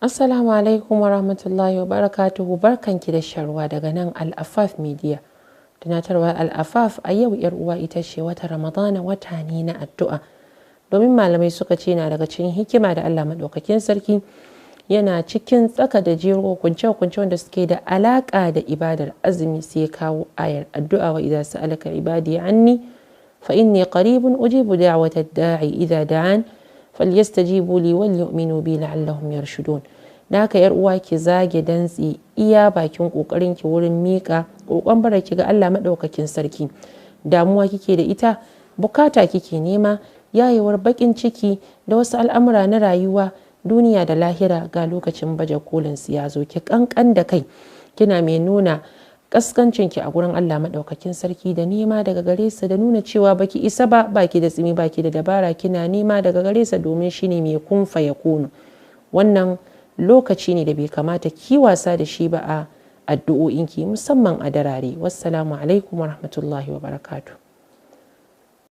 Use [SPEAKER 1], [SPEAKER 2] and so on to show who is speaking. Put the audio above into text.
[SPEAKER 1] Assalamu alaikum wa rahmatullahi wa barakatuhu, barkanki da sharwa daga nan Al-Afaf Media. Tunatarwa Al-Afaf a yau yar uwa ita ce wata Ramadana, wata ne na addu'a. Domin malamai suka ce na daga cikin hikima da Allah madaukakin sarki yana cikin tsaka da jero kunce-kunce wanda suke da alaka da ibadar azumi, sai kawo ayar addu'a wa idza sa'alaka ibadi anni fa inni qaribun ujibu da'watad da'i idza da'an falyastajibu li wal yu'minu bi la'allahum yarshudun. Da haka yar uwa ki zage dantsi iya bakin kokarin ki wurin mika kokon baraki ga Allah madaukakin sarki. Damuwa kike da ita, bukata kike nema, yayewar bakin ciki da wasu al'amura na rayuwa duniya da lahira, ga lokacin baje kolin su ya zo, ki kankan da kai kina mai nuna kaskancinki a gurin Allah madaukakin sarki da nema daga gare sa, da nuna cewa baki isa ba, baki da tsimi, baki da dabara, kina nema daga gare sa domin shine mai kun fa yakunu. Wannan lokaci ne da bai kamata ki wasa da shi ba a addu'o'inki, musamman a darare. Wassalamu alaikum wa rahmatullahi wa barakatuh.